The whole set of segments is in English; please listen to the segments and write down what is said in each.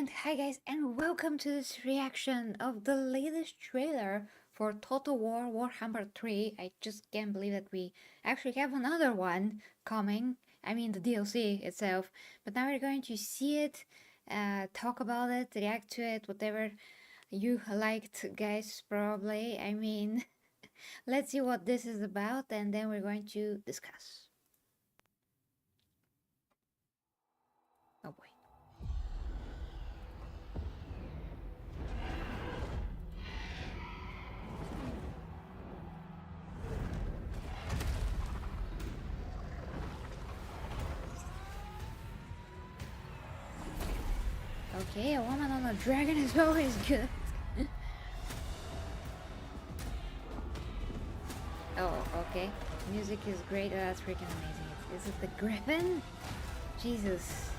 And hi guys, and welcome to this reaction of the latest trailer for Total War Warhammer 3. I just can't believe that we actually have another one coming. I mean the DLC itself. But now we're going to see it, talk about it, react to it, whatever you liked guys probably. I mean, let's see what this is about and then we're going to discuss. Oh boy. Okay, a woman on a dragon is always good. Oh, okay. Music is great. Oh, that's freaking amazing. Is it the Griffin? Jesus.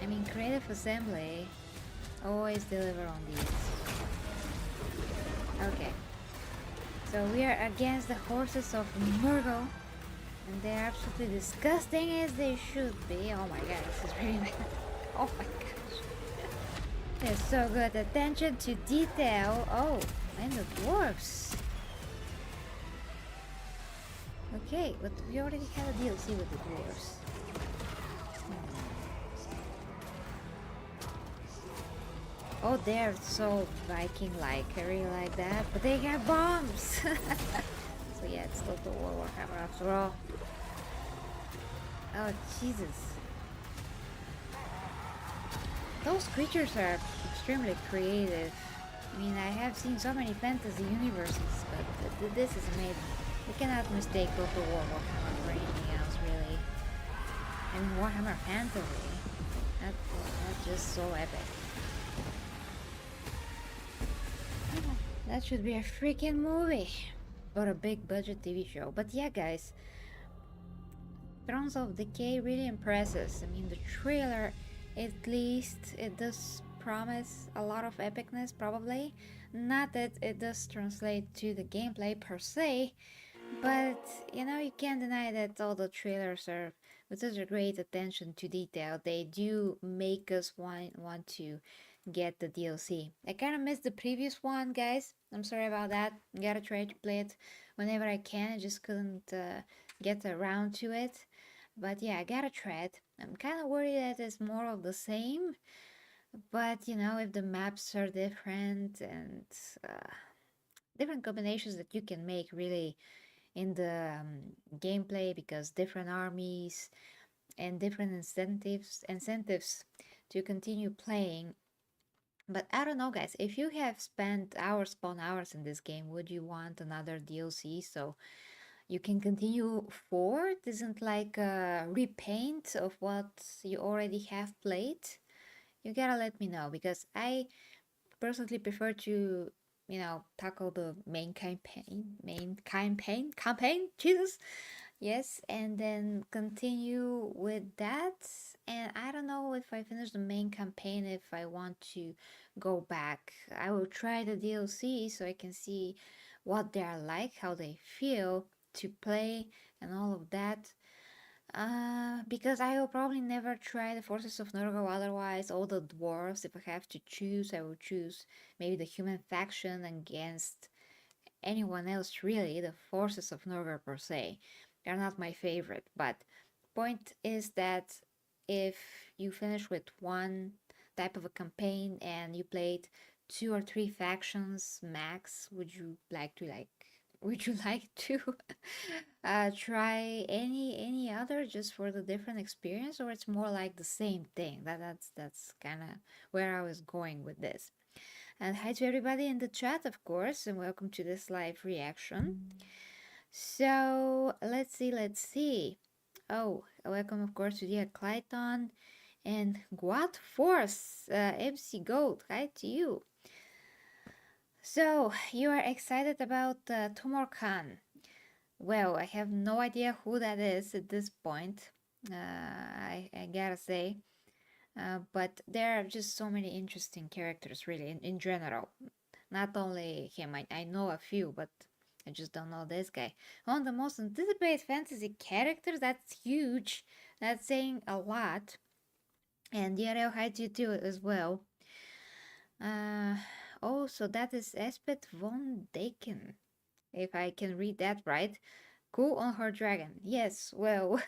I mean, Creative Assembly always deliver on these. Okay. So we are against the horses of Murgo. And they're absolutely disgusting as they should be. Oh my god, this is really bad. Oh my gosh. They're so good. Attention to detail. Oh, and the dwarfs. Okay, but we already had a DLC with the dwarves. Oh, they're so Viking-like. I really like that. But they have bombs! So yeah, it's Total War Warhammer after all. Oh, Jesus. Those creatures are extremely creative. I mean, I have seen so many fantasy universes, but this is amazing. You cannot mistake Total War Warhammer for anything else, really. I mean, Warhammer Fantasy. That's just so epic. That should be a freaking movie. Or a big budget TV show. But yeah, guys. Thrones of Decay really impresses. I mean, the trailer, at least, it does promise a lot of epicness, probably. Not that it does translate to the gameplay per se, but you know, you can't deny that all the trailers are with such a great attention to detail. They do make us want to get the DLC. I kind of missed the previous one, guys. I'm sorry about that. Gotta try to play it whenever I can. I just couldn't get around to it. But yeah, I gotta try it. I'm kind of worried that it's more of the same. But you know, if the maps are different and different combinations that you can make really in the gameplay, because different armies and different incentives to continue playing. But I don't know, guys, if you have spent hours upon hours in this game, would you want another DLC so you can continue forward? Isn't like a repaint of what you already have played? You gotta let me know, because I personally prefer to, you know, tackle the main campaign, Jesus, yes, and then continue with that. And I don't know if I finish the main campaign, if I want to go back. I will try the DLC so I can see what they are like, how they feel to play, and all of that. Because I will probably never try the Forces of Norgo otherwise. All the dwarves, if I have to choose, I will choose maybe the human faction against anyone else, really. The Forces of Norgo per se, they're not my favorite. But point is that if you finish with one type of a campaign and you played 2 or 3 factions max, would you like to try any other just for the different experience, or it's more like the same thing? That's kind of where I was going with this. And hi to everybody in the chat, of course, and welcome to this live reaction. So let's see. Oh, welcome, of course, to the Clayton and Guat Force, MC Gold. Hi to you. So you are excited about Tumor Khan. Well, I have no idea who that is at this point. I gotta say. But there are just so many interesting characters, really, in general. Not only him, I know a few, but I just don't know this guy. One of the most anticipated fantasy characters, that's huge. That's saying a lot. And DRL hides you too as well. Uh, oh, so that is Espet von Daken, if I can read that right. Cool on her dragon. Yes, well,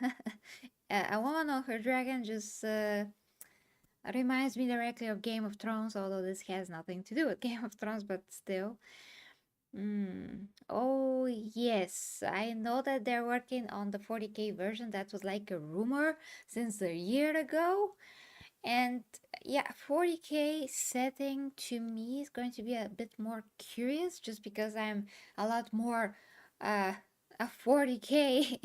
a woman on her dragon just reminds me directly of Game of Thrones, although this has nothing to do with Game of Thrones, but still. Oh, yes. I know that they're working on the 40K version. That was like a rumor since a year ago. And yeah, 40K setting to me is going to be a bit more curious just because I'm a lot more uh, a 40K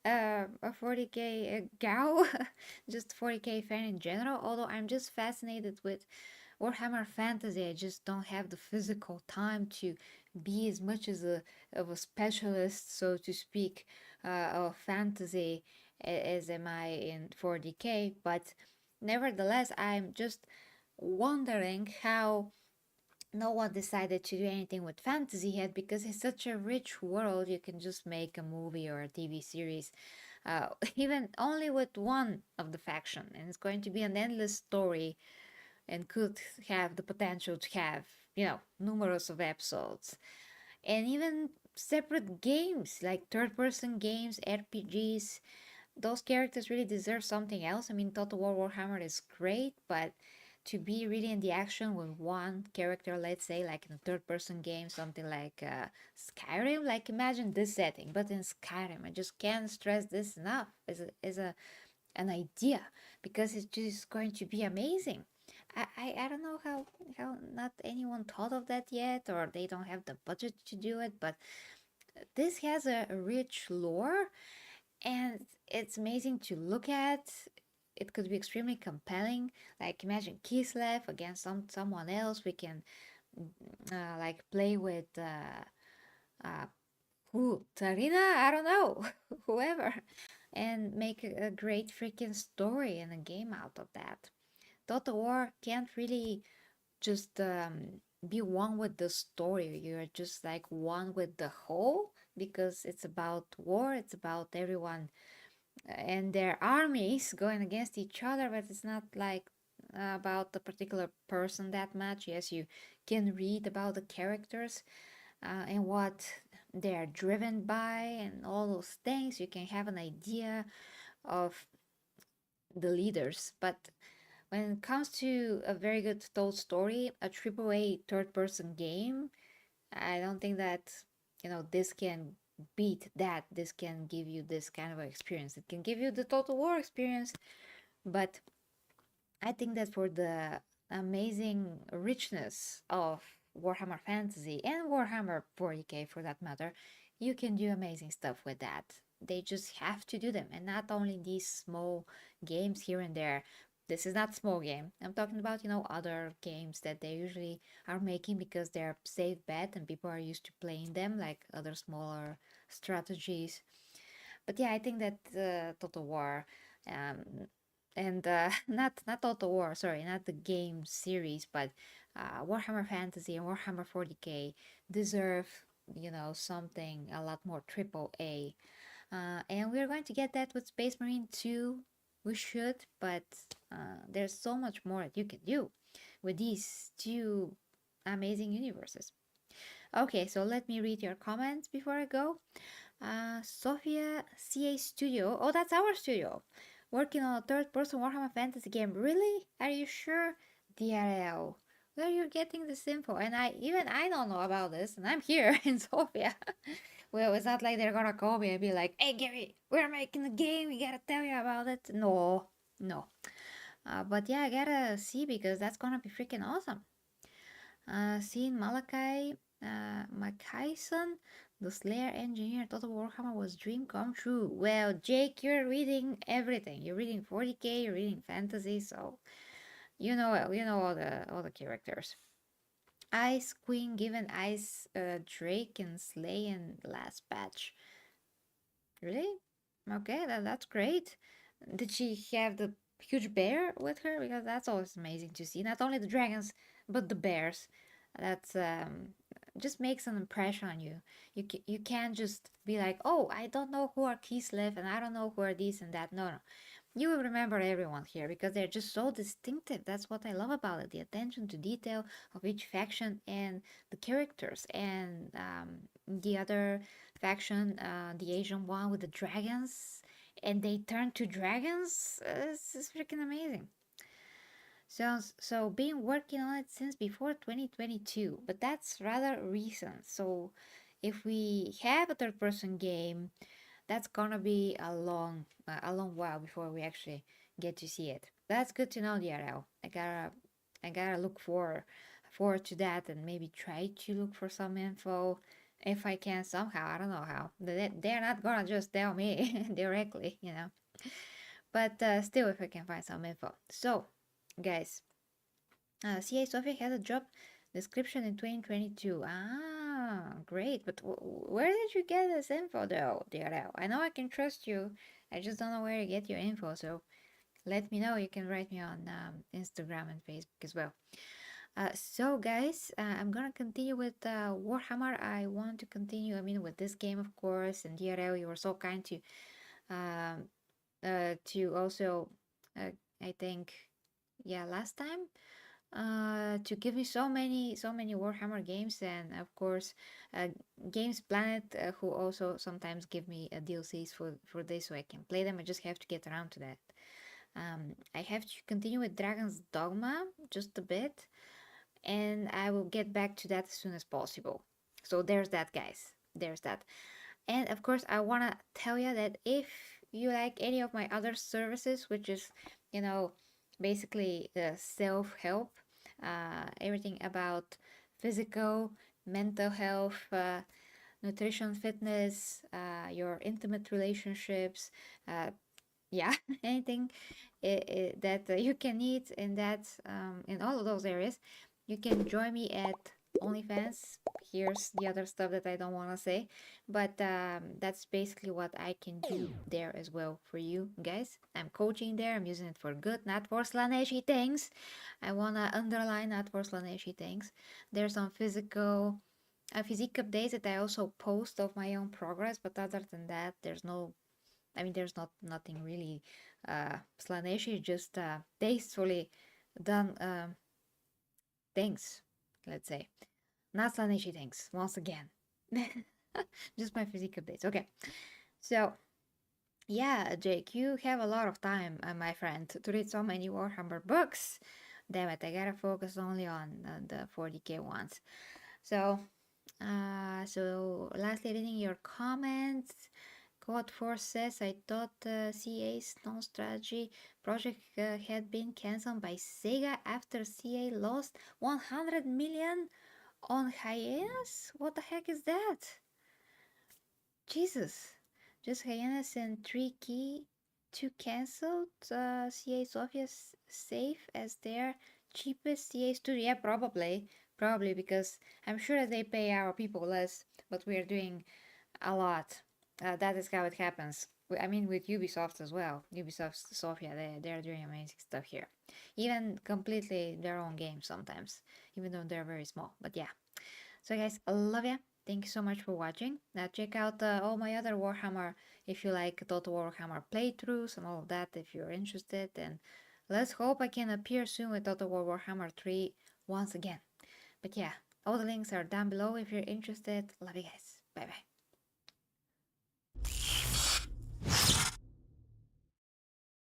a 40K gal, just 40K fan in general. Although I'm just fascinated with Warhammer Fantasy, I just don't have the physical time to be as much as a of a specialist, so to speak, of fantasy as am I in 40K. But nevertheless, I'm just wondering how no one decided to do anything with fantasy yet because it's such a rich world. You can just make a movie or a TV series, even only with one of the faction, and it's going to be an endless story and could have the potential to have, numerous of episodes and even separate games like third person games, RPGs. Those characters really deserve something else. I mean, Total War Warhammer is great, but to be really in the action with one character, let's say, like in a third person game, something like Skyrim, like imagine this setting, but in Skyrim, I just can't stress this enough as an idea because it's just going to be amazing. I don't know how not anyone thought of that yet, or they don't have the budget to do it, but this has a rich lore and it's amazing to look at. It could be extremely compelling. Like imagine Kislev against someone else. We can like play with uh, who Tarina. I don't know, whoever, and make a great freaking story and a game out of that. Total War can't really just be one with the story. You're just like one with the whole because it's about war. It's about everyone and their armies going against each other, but it's not like about the particular person that much. Yes, you can read about the characters and what they're driven by and all those things. You can have an idea of the leaders, but when it comes to a very good told story, a AAA third person game, I don't think that this can beat that. This can give you this kind of experience. It can give you the Total War experience, but I think that for the amazing richness of Warhammer Fantasy and Warhammer 40K for that matter, you can do amazing stuff with that. They just have to do them, and not only these small games here and there. This is not small game. I'm talking about, other games that they usually are making because they're safe bet and people are used to playing them, like other smaller strategies. But yeah, I think that Total War, um, and not Total War, sorry, not the game series, but Warhammer Fantasy and Warhammer 40K deserve, something a lot more triple A. And we're going to get that with Space Marine 2. We should, but there's so much more that you can do with these two amazing universes. Okay, so let me read your comments before I go. Sophia CA Studio. Oh, that's our studio. Working on a third person Warhammer Fantasy game. Really? Are you sure? DRL. Where are you getting this info? And I don't know about this, and I'm here in Sofia. Well, it's not like they're gonna call me and be like, "Hey Gary, we're making a game. We gotta tell you about it." No, no. But yeah, I gotta see because that's gonna be freaking awesome. Seeing Malachi Mackayson, the Slayer engineer, Total Warhammer was dream come true. Well, Jake, you're reading everything. You're reading 40K, you're reading fantasy, so you know all the characters. Ice Queen given Ice Drake and Slay in the last patch. Really? Okay, that's great. Did she have the huge bear with her? Because that's always amazing to see. Not only the dragons, but the bears. That's just makes an impression on you. You can't just be like, oh, I don't know who are Kislev and I don't know who are this and that. No, no, you will remember everyone here because they're just so distinctive. That's what I love about it, the attention to detail of each faction and the characters. And the other faction, the Asian one with the dragons, and they turn to dragons. It's freaking amazing. So been working on it since before 2022, but that's rather recent. So if we have a third person game, that's gonna be a long while before we actually get to see it. That's good to know, DRL. I gotta look forward to that and maybe try to look for some info if I can somehow. I don't know how. They're not gonna just tell me directly, you know. But still, if I can find some info. So, guys, CA Sophia had a job description in 2022. Ah, great. But where did you get this info, though, DRL? I know I can trust you. I just don't know where to get your info. So let me know. You can write me on Instagram and Facebook as well. So, guys, I'm gonna continue with Warhammer. I want to continue, I mean, with this game, of course. And DRL, you were so kind um, to also, uh, I think, yeah, last time to give me so many Warhammer games, and of course uh, Games Planet, who also sometimes give me DLCs for this so I can play them. I just have to get around to that. I have to continue with Dragon's Dogma just a bit, and I will get back to that as soon as possible. So there's that, guys. There's that. And of course, I want to tell you that if you like any of my other services, which is, you know, basically self help, everything about physical, mental health, nutrition, fitness, your intimate relationships, uh, yeah, anything that you can need in that, in all of those areas, you can join me at OnlyFans. Here's the other stuff that I don't want to say, but that's basically what I can do there as well for you guys. I'm coaching there. I'm using it for good, not for Slaaneshy things. I want to underline, not for Slaaneshy things. There's some physique updates that I also post of my own progress, but other than that, there's no, I mean, there's nothing really Slaaneshy, just tastefully done things, let's say. Not Slaaneshy things, once again. Just my physique updates. Okay, so yeah, Jake, you have a lot of time, my friend, to read so many Warhammer books. Damn it, I gotta focus only on the 40k ones. So lastly, reading your comments. Code 4 says, I thought CA's non-strategy project had been cancelled by Sega after CA lost 100 million on hyenas? What the heck is that? Jesus. Just hyenas and 3 key to cancelled CA Sofia's safe as their cheapest CA studio. Yeah, probably. Probably because I'm sure they pay our people less, but we're doing a lot. That is how it happens. I mean, with Ubisoft as well. Ubisoft Sofia, they're doing amazing stuff here. Even completely their own games sometimes, even though they're very small. But yeah. So guys, I love ya. Thank you so much for watching. Now check out all my other Warhammer if you like Total Warhammer playthroughs and all of that if you're interested. And let's hope I can appear soon with Total War Warhammer 3 once again. But yeah, all the links are down below if you're interested. Love you guys. Bye bye.